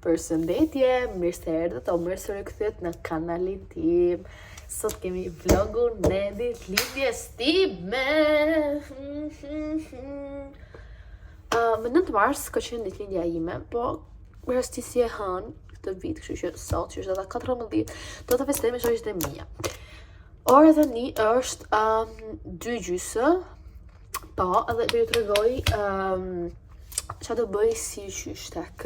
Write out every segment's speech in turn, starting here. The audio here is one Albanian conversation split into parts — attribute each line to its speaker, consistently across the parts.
Speaker 1: Përshëndetje, mirë se erdhët o mirë se rikëthyet në kanalin tim. Sot kemi vlogun në ditëlindjes time. Më 9 mars ka qenë ditëlindja ime, po rastisi e hënë këtë vit, kështu që sot që është data 14, do të festoj me shoqjet e mia. Ora tani është 2:30, po, edhe do ju tregoj çfarë do bëj si qysh tek.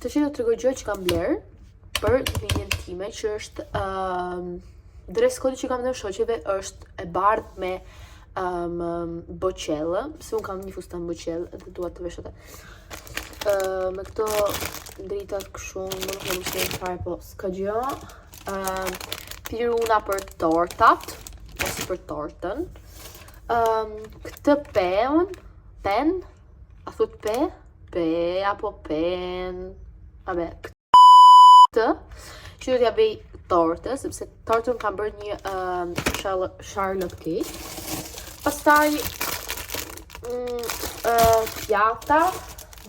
Speaker 1: Të që do të tregoj gjë që kam bler për ditëlindjen time, që është dress code që kam dhënë shoqeve është e bardhë me boqellë, se unë kam një fustan boqellë edhe dua të vesh atë. Me këto dritat kështu, nuk më pëlqen fare, po s'ka gjë. Piruna për tortat, ose për tortën. Këtë pen, a thot pe apo pen, vabbè, këtë që do t'ja bëj tortë, sepse tortën kam bërë një Charlotte cake. Pastaj pjata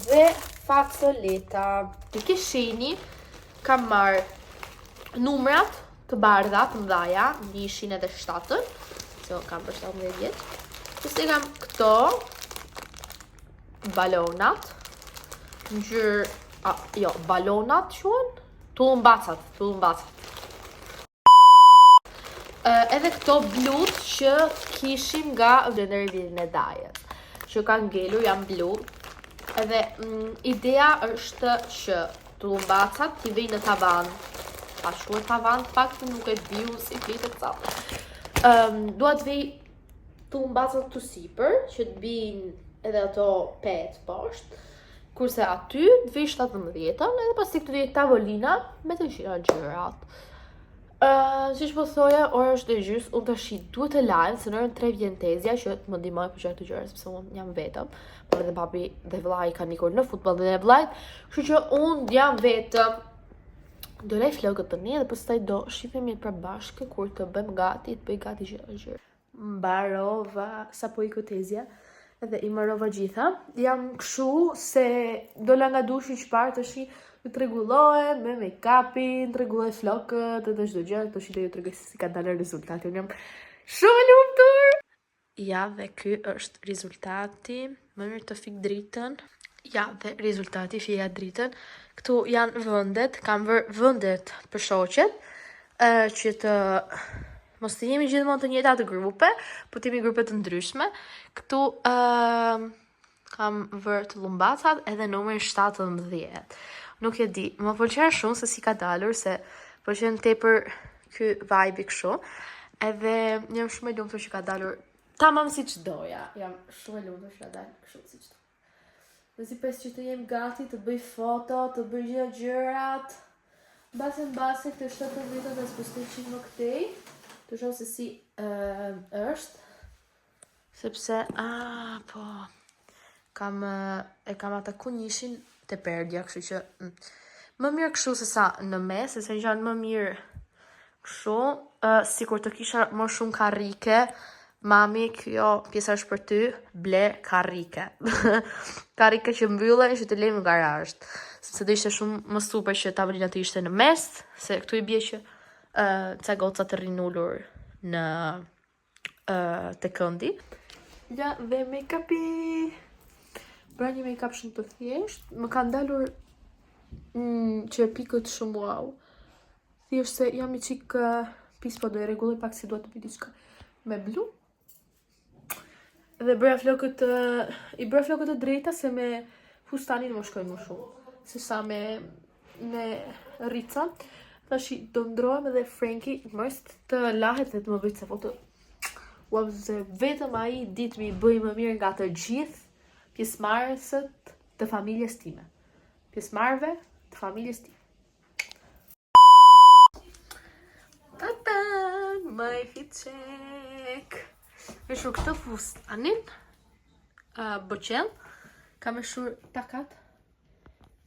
Speaker 1: dhe fasoleta. Në kishini kam marrë numrat të bardha të mdhaja, 1 edhe 7, se kam për 17 vjeç. Pastaj kam këto balonat, balonat quhen? Tullumbacat. Edhe këto blut që kishim nga venderimin e Dajës, që kanë ngelur, janë blu. Edhe ideja është që tullumbacat t'i vej në tavan. Pa shkuar tavan, pak të nuk e diu si flitet sa. Dua të vej tullumbacat të sipër, që t'bijnë edhe ato 5 poshtë. Kurse aty të vej 17-ën, edhe pas të këtë tavolina me të gjitha gjërat. Si që po thoja, ora është 2:30, unë tash duhet të lajmë, se në orën 3 vjen Tezja, që të më ndihmoj për çfarë të gjëra, sepse unë jam vetëm, por edhe babi dhe vllai kanë ikur në futboll dhe vllajt, kështu që unë jam vetëm. Do lej vlogun tani dhe pastaj do shihemi përbashkë kur të bëjmë gati, të bëj gati gjëra. Mbarova sapo iku Tezja. Edhe i marrova gjitha. Jam kështu se dola nga dushi që parë të shi të rregullohem me make-upin, të rregulloj flokët edhe çdo gjë, të shi do ju tregoj si ka dalë rezultati. Unë jam shumë e lumtur. Ja, dhe ky është rezultati. Më mirë të fik dritën. Ja, dhe rezultati fija dritën. Këtu janë vendet, kam vërë vendet për shoqet, që të mos të jemi gjithmonë të njëjta të grupe, po të jemi grupe të ndryshme. Këtu kam vërë tullumbacat edhe numrin 17. Nuk e di, më pëlqen shumë se si ka dalur, se pëlqen tepër ky vibe kështu. Edhe jam shumë e lumtur që ka dalur tamam siç doja. Jam shumë e lumtur që ka dalur kështu siç doja. Dhe si pes që të jem gati të bëj foto, të bëj gjitha gjërat. Mbase këtë 17 dhe s'postoj qik më këtej. Të shoh se si është. Sepse, po, kam ataku njëshin të perdja, kështu që më mirë kështu se sa në mes, se janë më mirë kështu, sikur të kisha më shumë karrike. Mami, kjo pjesa është për ty, ble karrike. Karrike që mbyllen, që të lejmë në garazh. Sepse do ishte shumë më super që tavolina të ishte në mes, se këtu i bie që ca goca të rinullur në të këndi. Ja, dhe make-upi. Pra një make-up shumë të thjesht. Më kanë dalur që pikët shumë wow. Thjesht se jam i qik pis, po do e rregulloj pak si duhet të bëj diçka me blu. Dhe bëra flokët të drejta, se me fustanin më shkojnë më shumë. Se sa me rica. Tash do ndrohem edhe Franky mos të lahet dhe të më bëj ca foto. Se vetëm ai ditë mi bëj më mirë nga të gjithë pjesëmarrësët të familjes time. Pjesëmarrëve të familjes time. Tatan, my fit check. Me shur këtë fustanin, boqell, kam me shur takat,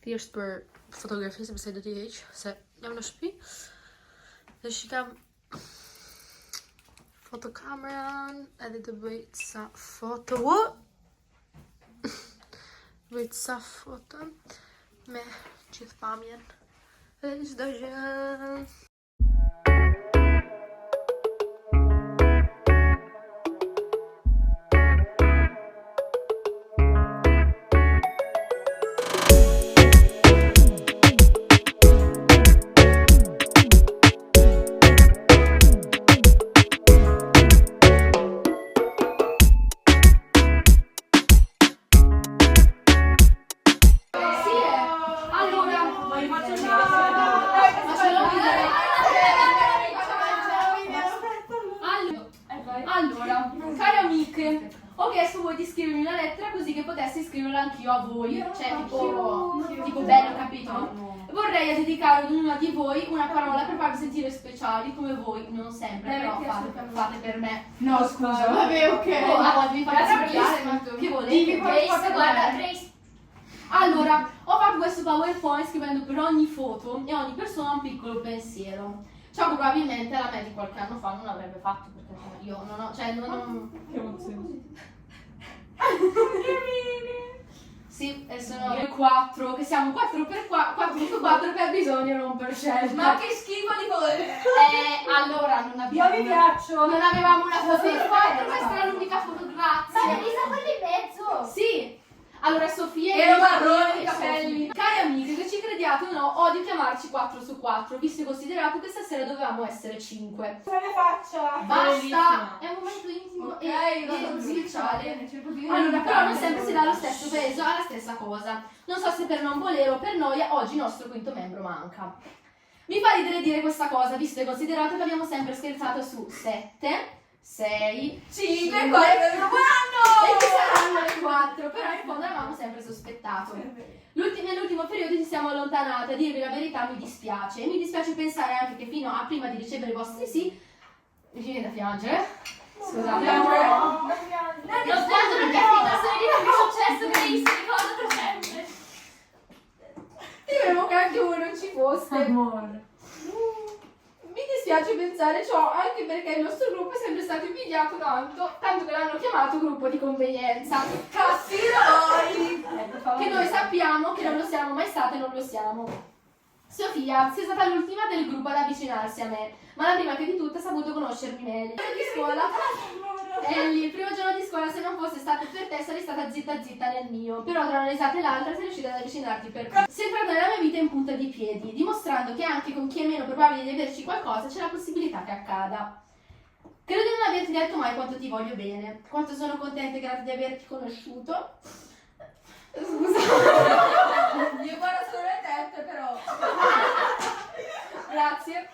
Speaker 1: thjesht për fotografi, sepse do t'i heq, se jam në shtëpi. Dhe shikam fotokameran, edhe të bëj ca foto. Bëj ca foto. Me ci spamien. Zdarzę.
Speaker 2: Allora, cari amiche, ho chiesto a voi di scrivermi una lettera così che potessi scriverla anch'io a voi, cioè tipo bello, capito? Vorrei dedicare ad ognuna di voi una parola per farvi sentire speciali come voi, non sempre, però fate per me.
Speaker 3: No, scusa.
Speaker 2: Vabbè, ok. A volte vi fate arrabbiare, ma che volete?
Speaker 3: Grace, guarda, Grace.
Speaker 2: Allora, ho fatto questo PowerPoint scrivendo per ogni foto e ogni persona un piccolo pensiero. Ciò che probabilmente la me di qualche anno fa non avrebbe fatto, perché io non ho, cioè non...
Speaker 3: Che emozione.
Speaker 2: Sì, e sono 4, che siamo 4 per 4 su 4 per bisogno, non per scelta.
Speaker 3: Ma che schifo di voi!
Speaker 2: Allora non abbiamo...
Speaker 3: Io vi piaccio.
Speaker 2: Non avevamo una foto in 4, questa era l'unica foto, grazie.
Speaker 3: Ma Elisa, quello in mezzo!
Speaker 2: Sì! Allora Sofia
Speaker 3: Ero
Speaker 2: Elisa,
Speaker 3: marrone
Speaker 2: e
Speaker 3: i capelli.
Speaker 2: Sofia. Cari amiche, che ci crediate o no, odio chiamarci 4 su 4, visto e considerato che stasera dovevamo essere 5.
Speaker 3: La mia faccia!
Speaker 2: Basta! È un momento intimo e speciale. Allora, però non sempre si dà lo stesso peso alla stessa cosa. Non so se per non volere o per noia, oggi il nostro quinto membro manca. Mi fa ridere dire questa cosa, visto e considerato che abbiamo sempre scherzato su 7, 6,
Speaker 3: 5,
Speaker 2: 5
Speaker 3: 4,
Speaker 2: e ci saranno le 4, però in fondo avevamo sempre sospettato. Nell'ultimo periodo ci siamo allontanate, a dirvi la verità mi dispiace. E mi dispiace pensare anche che fino a prima di ricevere i vostri sì, mi viene da piangere. Scusate.
Speaker 3: Non piango perché finta sei lì che è successo, Grace, ricordate sempre.
Speaker 2: Io che anche voi non ci foste.
Speaker 3: Amore.
Speaker 2: Mi dispiace pensare ciò, anche perché il nostro gruppo è sempre stato invidiato tanto che l'hanno chiamato gruppo di convenienza.
Speaker 3: Cassiroi!
Speaker 2: Che noi sappiamo che non lo siamo mai state e non lo siamo. Sofia, sei stata l'ultima del gruppo ad avvicinarsi a me, ma la prima che di tutte ha saputo conoscermi meglio. Di scuola, Ellie, il primo giorno di scuola, se non fosse stato per te, sarei stata zitta zitta nel mio. Però tra una risata e l'altra sei riuscita ad avvicinarti per me. Sei entrata nella mia vita in punta di piedi, dimostrando che anche con chi è meno probabile di averci qualcosa c'è la possibilità che accada. Credo di non averti detto mai quanto ti voglio bene, quanto sono contenta e grata di averti conosciuto. Scusa.
Speaker 3: Io guardo solo le tette, però.
Speaker 2: Grazie.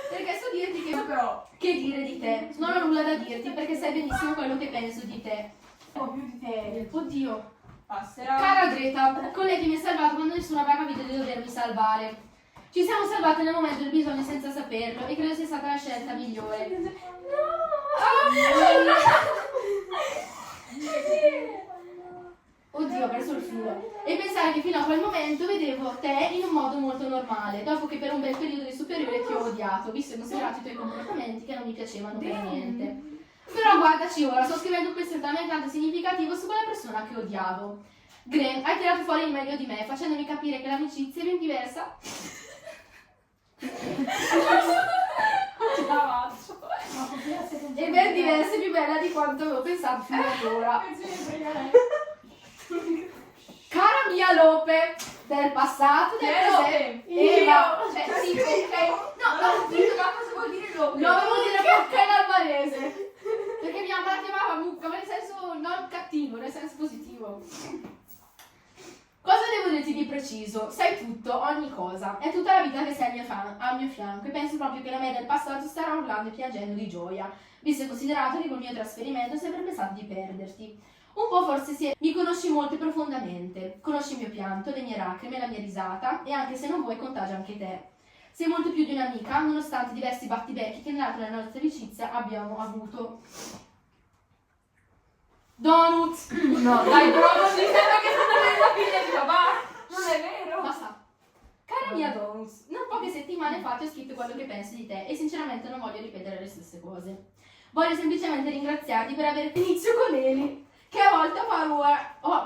Speaker 2: Perché so dirti
Speaker 3: Però.
Speaker 2: che dire di te. Non ho nulla da dirti perché sai benissimo quello che penso di te.
Speaker 3: Un po' più di te.
Speaker 2: Oddio.
Speaker 3: Passerà.
Speaker 2: Cara Greta, con lei che mi ha salvato quando nessuno aveva capito di dovermi salvare. Ci siamo salvate nel momento del bisogno senza saperlo e credo sia stata la scelta migliore. Oddio, ho perso il filo. E pensare che fino a quel momento vedevo te in un modo molto normale, dopo che per un bel periodo di superiore ti ho odiato, visto e considerato i tuoi comportamenti che non mi piacevano per niente. Però guardaci ora, sto scrivendo un pezzetto talmente significativo su quella persona che odiavo. Glenn, hai tirato fuori il meglio di me, facendomi capire che l'amicizia è ben diversa.
Speaker 3: Ce la faccio.
Speaker 2: È ben diversa e più bella di quanto avevo pensato fino ad ora. Cara mia Lope, del passato, del presente. Eva, cioè sì, ok.
Speaker 3: No, l'ho capito, ma cosa vuol dire Lope?
Speaker 2: No, devo dire mucca in albanese. Perché mia mamma la chiamava mucca, ma nel senso non cattivo, nel senso positivo. Cosa devo dirti di preciso? Sai tutto, ogni cosa. È tutta la vita che sei al mio fianco e penso proprio che la me del passato starà urlando e piangendo di gioia, visto e considerato che col mio trasferimento ho sempre pensato di perderti. Un po' forse sì, mi conosci molto e profondamente. Conosci il mio pianto, le mie lacrime, la mia risata e anche se non vuoi contagia anche te. Sei molto più di un'amica, nonostante diversi battibecchi che nell'arco della nostra amicizia abbiamo avuto. Donut!
Speaker 3: No, dai, però non mi sembra che sono nella figlia, va! Non è vero!
Speaker 2: Basta. Cara mia Donuts, non poche settimane fa ti ho scritto quello che penso di te e sinceramente non voglio ripetere le stesse cose. Voglio semplicemente ringraziarti per aver inizio con Eli, che a volte ho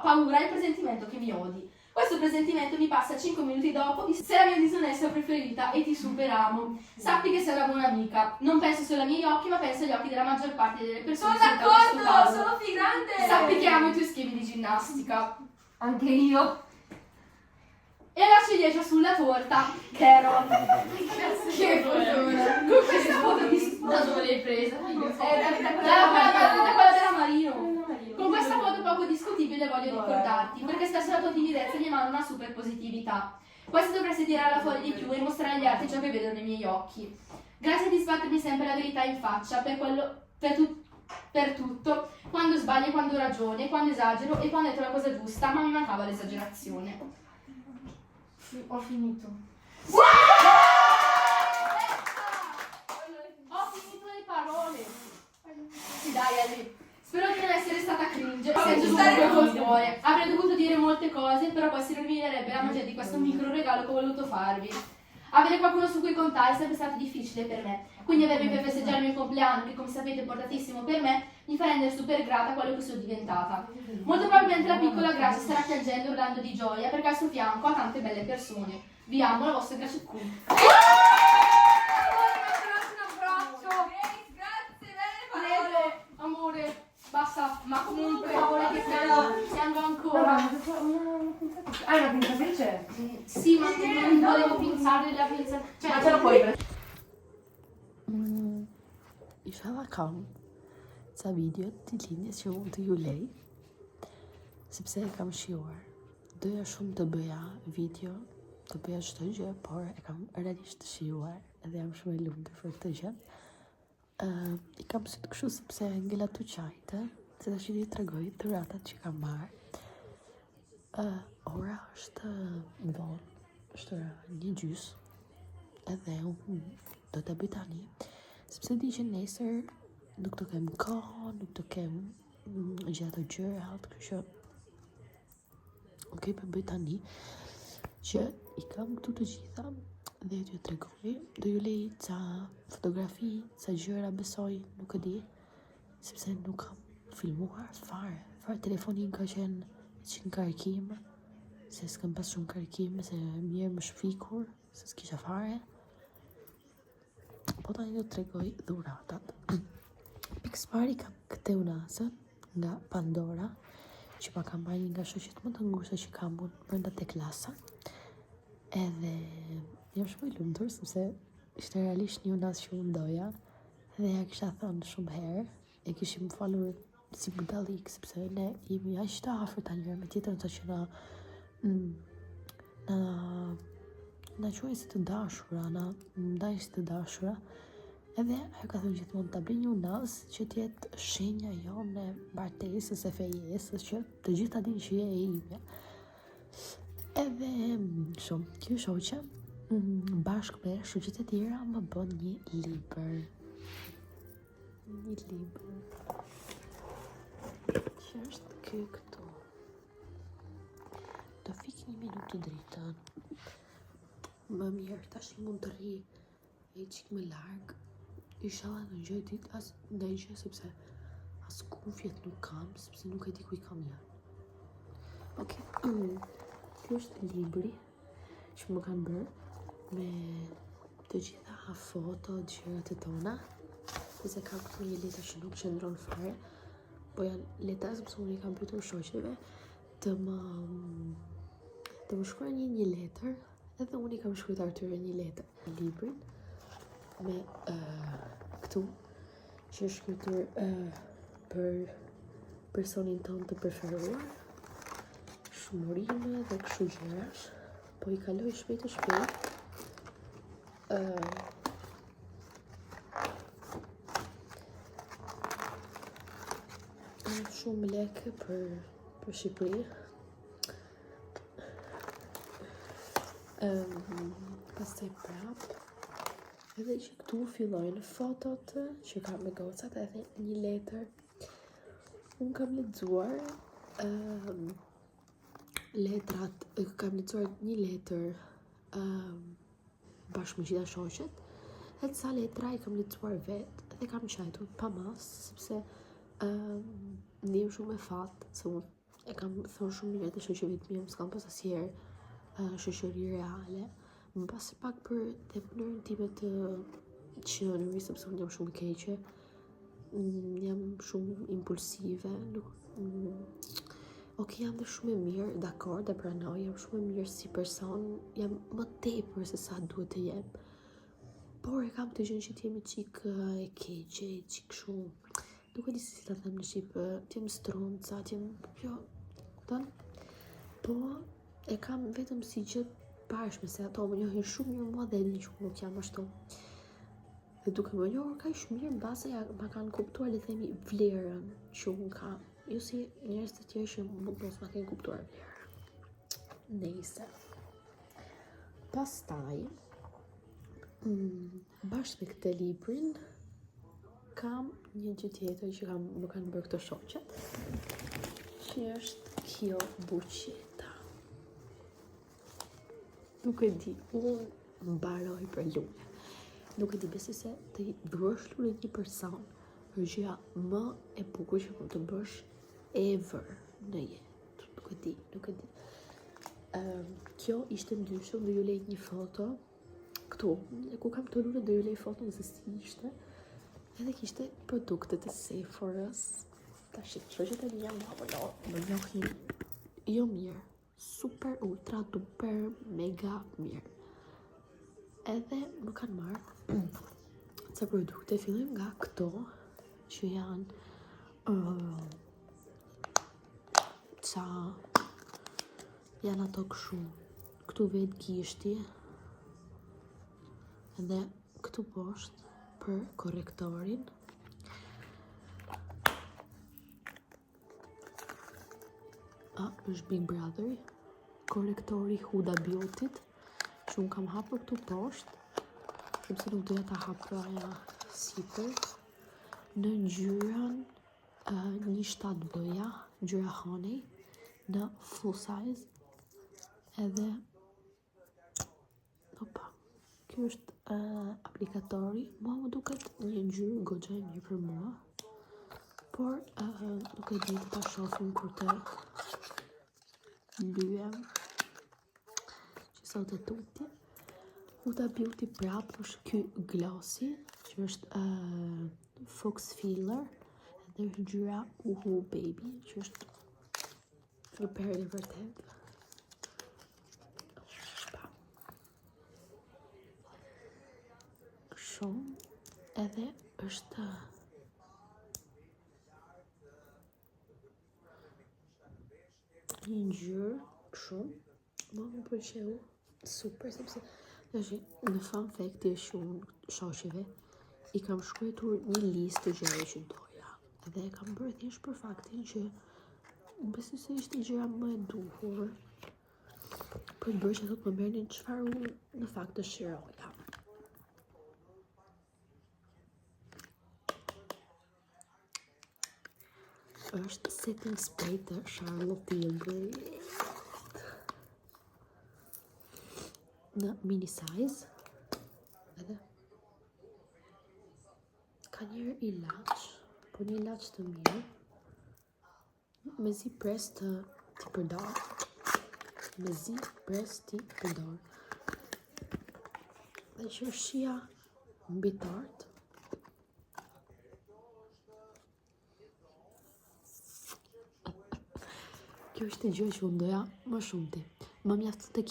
Speaker 2: paura e il presentimento che mi odi. Questo presentimento mi passa 5 minuti dopo. Sei la mia disonesta preferita e ti superamo. Sappi che sei una buona amica. Non penso solo ai miei occhi, ma penso agli occhi della maggior parte delle persone.
Speaker 3: Sono d'accordo, sono figante.
Speaker 2: Sappi che amo i tuoi schemi di ginnastica.
Speaker 3: Anche io.
Speaker 2: E la ciliegia sulla torta, Carol. Che fortuna. Con questa foto di
Speaker 3: Da dove l'hai presa?
Speaker 2: da quella della Marino. Con questa foto poco discutibile voglio ricordarti, perché spesso la tua timidezza mi emana una super positività. Questo dovresti tirarla fuori di più e mostrare agli altri ciò che vedono nei miei occhi. Grazie di sbattermi sempre la verità in faccia, per tutto, quando sbaglio e quando ragione, quando esagero e quando ho detto la cosa giusta, ma mi mancava l'esagerazione. Ho finito. Ho finito le parole. Sì, dai, Ali. Spero di non essere stata cringe. Sento comunque col cuore. Avrei dovuto dire molte cose, però poi si rovinerebbe la magia di questo micro regalo che ho voluto farvi. Avere qualcuno su cui contare è sempre stato difficile per me. Quindi avervi per festeggiare il mio compleanno, che come sapete è importantissimo per me, mi fa rendere super grata a quello che sono diventata. Molto probabilmente la piccola Gracia starà piangendo urlando di gioia perché al suo fianco ha tante belle persone. Vi amo, la vostra Gracia Q.
Speaker 3: Un abbraccio. Grazie, belle parole.
Speaker 2: Amore, basta, ma comunque favore che piango ancora.
Speaker 4: Hai una pinzatrice?
Speaker 2: Sì, ma non volevo pinzare la pinza.
Speaker 4: Ma ce la puoi prendere?
Speaker 5: Inshallah kam ca video të linjës që unë të ju lej, sepse e kam shijuar. Doja shumë të bëja video, të bëja çdo gjë, por e kam realisht të shijuar edhe jam shumë e lumtur për këtë gjë. I kam sytë kështu sepse ngella tu qajtë, se tash i tregoj dhuratat që kam marrë. Ora është vonë, është ora 1:30, edhe unë do të bëj tani. Sepse di që nesër nuk të kem kohë, nuk të kem gjithë ato gjërat, kështu ok, për bëj tani që i kam këtu të gjitha dhe t'ju tregoj, do ju lej ca fotografi, ca gjëra besoj, nuk e di, sepse nuk kam filmuar fare telefonin ka qenë në karikim, se s'kam pas shumë karikim, se mirë më shpikur, se s'kisha fare. Po tani do të tregoj dhuratat. Pikës pari kam këtë unasën nga Pandora, që ma kam marrë nga shoqet më të ngushta që kam unë brenda te klasa. Edhe jam shumë i lumtur sepse ishte realisht një unas që unë doja dhe ja kisha thënë shumë herë, e kishim falur si budallik sepse ne jemi aq të afërt njëra me tjetrën sa që na quaj si të dashura, na ndaj si të dashura. Edhe ajo ka thënë gjithmonë ta bëj një unas që t'jetë shenja jone martesës e fejesës, që të gjithë ta dinë që je e imja. Edhe shumë, kjo shoqe bashkë me shoqet e tjera më bën një libër. Që është ky këtu. Do fik 1 minutë të dritën. Më mirë, tash mund të rri e qik më larg. Inshallah në gjoj dit as ndaj gjë, sepse as kufjet nuk kam, sepse nuk e di ku i kam janë. Ok, kjo është libri që më kanë bërë me të gjitha foto, gjërat e tona. Sepse kam këtu një letër që nuk qëndron fare, po janë letra sepse unë i kam pyetur shoqeve të më shkruajnë një letër, edhe unë i kam shkruar atyre një letër. Librin me këtu që është shkruar për personin tonë të preferuar, shumërime dhe kështu gjërash, po i kaloj shpejt e shpejt. Shumë lekë për Shqipëri. Pastaj prap, edhe që këtu fillojnë fotot që kam me gocat, edhe një letër. Unë kam lexuar letrat, kam lexuar një letër bashkë me gjitha shoqet, edhe sa letra i kam lexuar vetë dhe kam qajtur pa mas, sepse ndjem shumë e fat se unë e kam thënë shumë mirë të shoqërit mirë, s'kam pas asnjëherë shoqëri reale. Më pas pak për mënyrën time të qenurit, sepse unë jam shumë e keqe, jam shumë impulsive, ok, jam dhe shumë e mirë, dakord, e pranoj, jam shumë e mirë si person, jam më tepër se sa duhet të jem, por e kam të gjën që t'jemi qik e keqe, qik shumë, nuk e di si ta them në shqip, t'jem stronca, t'jem, jo, po e kam vetëm si gjë pashme, se ato më njohin shumë mirë mua dhe e din që nuk jam ashtu. Dhe duke më njohur kaq mirë, mbase ma kanë kuptuar, le të themi, vlerën që unë kam. Jo si njerëz të tjerë që mund mos ma kenë kuptuar vlerën. Nejse. Pastaj, bashkë me këtë librin, kam një gjë tjetër që më kanë bërë këto shoqet, që është kjo buqeta. Nuk e di, unë mbaroj për lule. Nuk e di, besoj se të bësh lule një person është gjëja më e bukur që mund të bësh ever në jetë. Nuk e di. Kjo ishte ndryshëm, do ju lej një foto këtu, ku kam të lule do ju lej foto nëse si ishte. Edhe kishte produktet e Sephorës. Tash shoqet e mia më njohin jo mirë, super ultra duper mega mirë. Edhe më kanë marrë ca produkte, fillim nga këto që janë ca janë ato kështu, këtu vetë gishti, edhe këtu poshtë për korrektorin. Është Big Brother, korrektori Huda Beauty't, që unë kam hapur këtu poshtë, sepse nuk doja ta hapja sipër, në ngjyrën 1.7B, ngjyra honey, në full size, edhe opa, kjo është aplikatori, mua më duket një ngjyrë goxha e mirë për mua, por nuk e di të ta shohim kur të lyem, që sot e tutje. Huda Beauty prap është ky glossy, që është Fox Filler, dhe është ngjyra Uhu Baby, që është një perlë vërtet. Shumë, edhe është një ngjyrë shumë, më pëlqeu super, sepse në fun fact e shumë shoqeve i kam shkruar një listë të gjëra që doja, dhe e kam bërë thjesht për faktin që besoj se ishte gjëra më e duhur për të bërë që ato të më merrnin çfarë unë në fakt dëshiroja. Është setting spray të Charlotte Tilbury në mini size, edhe ka njërë ilaç, po një ilaç të mirë, me zi pres t'i përdor, dhe që është shia mbi tart. Kjo është gjë që unë doja më shumë ti. Më mjaftë të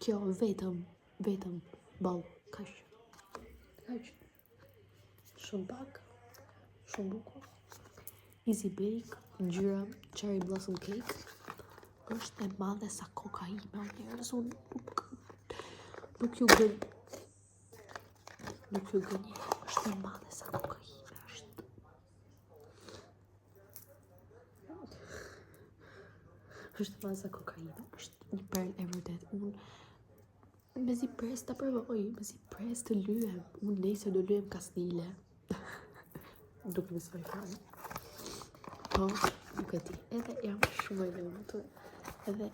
Speaker 5: kjo vetëm ball, kaq. Shumë pak, shumë bukur. Easy Bake, ngjyra Cherry Blossom Cake, është e madhe sa koka ime, njerëz, unë nuk ju gën, është e madhe sa koka ime, është e madhe sa koka ime, është një perlë e vërtet. Unë me zi pres të provoj, me zi pres të lyhem, unë nesër do lyhem kastile. Nuk më sfaj fare. Po, nuk e di, edhe jam shumë e lumtur. Edhe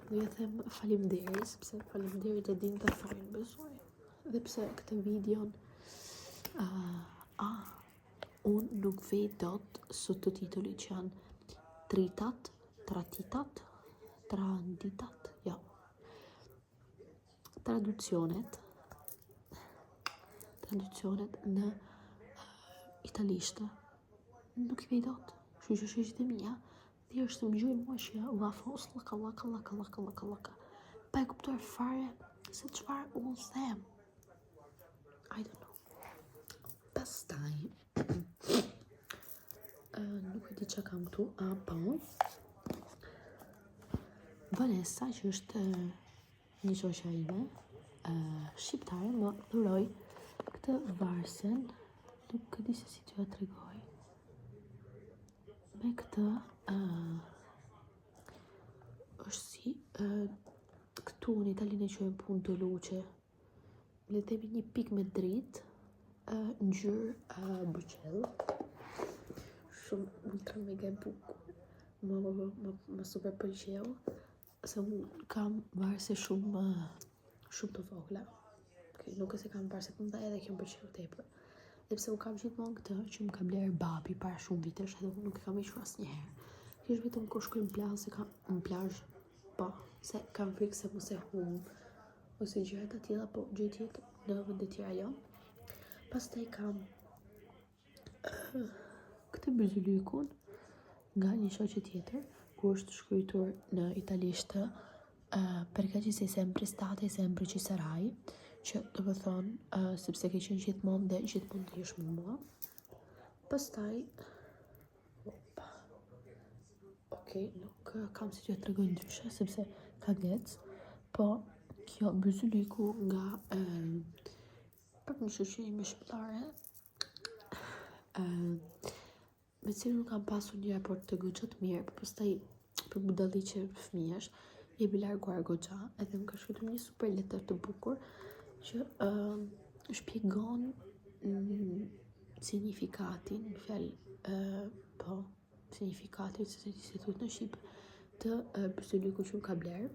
Speaker 5: do ju them faleminderit, sepse faleminderit e din të fajin, besoj. Dhe pse këtë videon unë nuk vej dot sot të titullit që janë tritat traducionet në italisht nuk i dot. Kështu që shoqjet e mia thjesht më gjojnë mua që vafos laka. Pa e kuptuar fare se çfarë u them. I don't know. Pastaj nuk e di çka kam këtu, po Vanessa, që është një shoqja ime shqiptare, më dhuroi këtë varsen, nuk e di se si t'ju tregoj. Me këtë është si këtu në Italinë e quajmë punto luce. Le të themi një pikë me dritë, ngjyrë buqell. Shumë ultra mega e bukur. Më super pëlqeu, se unë kam varse shumë të vogla. Nuk e se kam varse të mëdha edhe kjo më pëlqeu tepër. Dhe pse u kam gjithmonë këtë që më ka bler babi para shumë vitesh edhe unë nuk e kam hequr asnjëherë. Kjo është vetëm kur shkoj në plazh, po, se kam frikë se mos e humb ose gjëra të tilla, po gjë tjetër në vende të tjera jo. Pastaj kam këtë byzylykun nga një shoqe tjetër, ku është shkruar në italisht perché ci sei sempre stata e sempre ci sarai, që do të thonë sepse ke qenë gjithmonë dhe gjithmonë të jesh me mua. Pastaj nuk kam si t'ju tregoj ndryshe sepse ka gec, po kjo byzylyku nga një shoqëri ime shqiptare me cilën kam pasur një raport të goxha të mirë, por pastaj për budalliqe fëmijësh jemi larguar goxha, edhe më ka shkruar një super letër të bukur që shpjegon signifikatin, po, signifikatin, se si thot në Shqip, të byzylykut që më ka bler.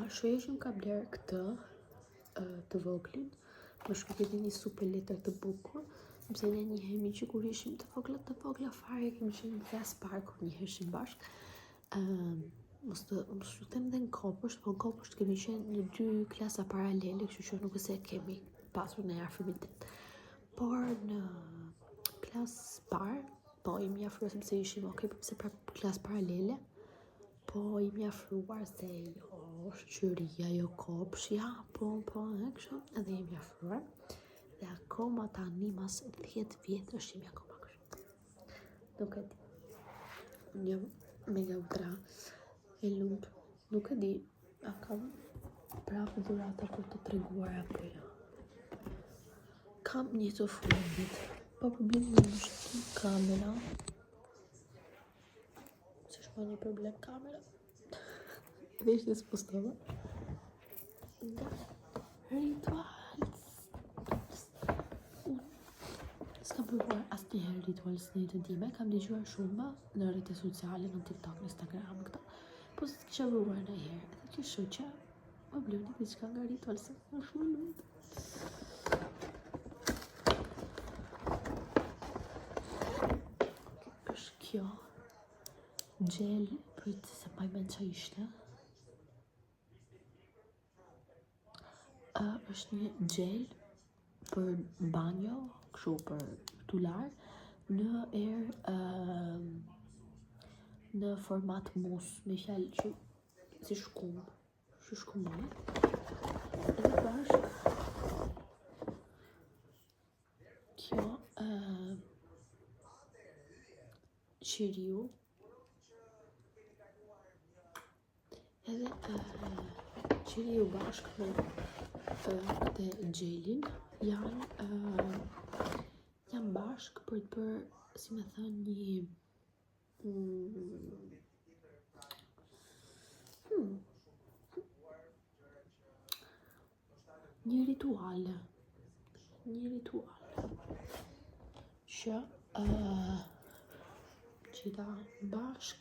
Speaker 5: Shoqja që më ka bler këtë të voglin, më shkruaj një super letër të bukur, sepse ne njihemi që kur ishim të vogla fare, kemi qenë në klas park kur njiheshim bashk. Mos të them dhe në kopësht, po në kopësht kemi qenë në 2 klasa paralele, kështu që nuk e se kemi pasur në afërmitet. Por në klas par, po jemi afruar sepse ishim sepse pra klas paralele, po jemi afruar se jo shqyria, jo kopsh, ja, po, kështu, edhe jemi afruar. Dhe akoma tani mas 10 vjetësh jemi akoma kështu. Nuk e di. Jam mega ultra e lumtur. Nuk e di, a kam prapë dhurata për të treguar apo jo. Kam një të fundit, po problemi është kamera. Se shpo një problem kamera. Dhe ishte s'postova. Nga ritual. S'kam përbuar asnjëherë ritual në jetën time, kam dëgjuar shumë në rrjetet sociale, në TikTok, në Instagram, këto. Po s'e kisha provuar ndonjëherë. Edhe që shoqja më bluni diçka nga ritual se është më lumtur. Është kjo gel, prit se pa mend ç'a ishte. Është një gel për banjo, kështu për tular, në format mus, me fjalë që si shkumb, edhe bashk kjo qiriu, edhe qiriu bashk me këtë gjelin janë bashk për të bërë, si me thënë, një ritual që qita bashk,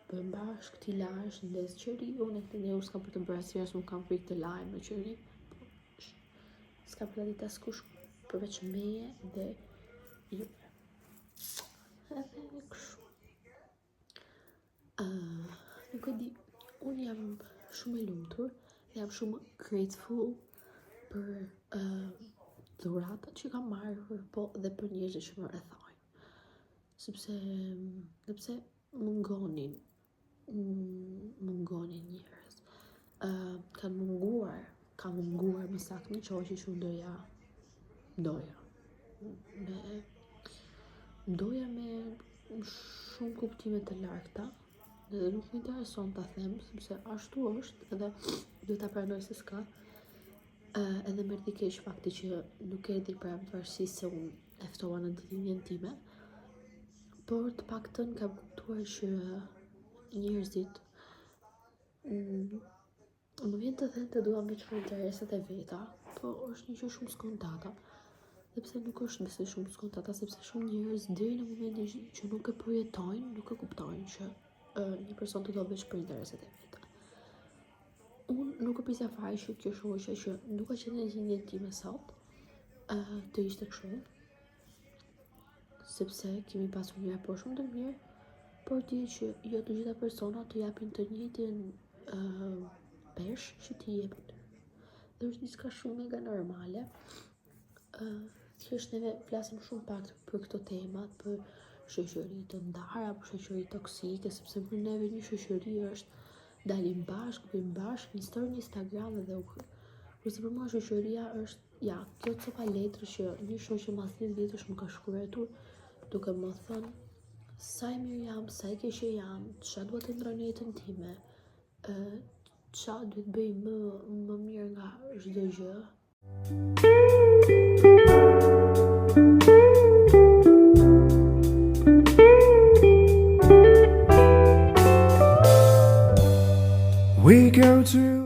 Speaker 5: bën bashk, t'i lash në les qëri, unë e ne u s'kam për të bërë asnjëherë, s'u kam frikë të lajmë në qëri, s'ka për të ditë askush përveç meje dhe ju. Edhe kështu. Nuk e di, unë jam shumë e lumtur, jam shumë grateful për dhuratat që kam marrë, po dhe për njerëzit që më rrethojnë. Sepse mungonin njerëz. Ka munguar më saktë një çoqe që unë doja me shumë kuptime të larta, dhe nuk më intereson ta them, sepse ashtu është, edhe duhet ta pranoj se s'ka. Edhe më erdhi keq fakti që nuk erdhi pavarësisht se unë e ftova në ditëlindjen time, por të paktën kam kuptuar që njerëzit më vjen të thënë të duam veç për interesat e veta, po është një gjë shumë skontata. Sepse nuk është besoj shumë skontata, sepse shumë njerëz deri në momentin që nuk e përjetojnë, nuk e kuptojnë që një person të do veç për interesat e veta. Unë nuk e prisja fare që kjo shoqe që nuk ka qenë në gjendjen time sot të ishte kështu, sepse kemi pasur një raport shumë të mirë, por di që jo të gjitha personat të japin të njëjtin pesh që ti jep aty. Dhe është diçka shumë mega normale. Thjesht neve flasim shumë pak për këto temat, për shoqëri të ndara, për shoqëri toksike, sepse për neve një shoqëri është dalim bashkë, bëjmë bashkë një story në Instagram dhe kurse për mua shoqëria është, ja, kjo copa letrë që një shoqe mas 10 vjetësh më ka shkruar duke më thënë sa e mirë jam, sa e keqe jam, ç'a duhet të ndroj në jetën time, ç'a duhet bëj më mirë nga çdo gjë.
Speaker 6: We go to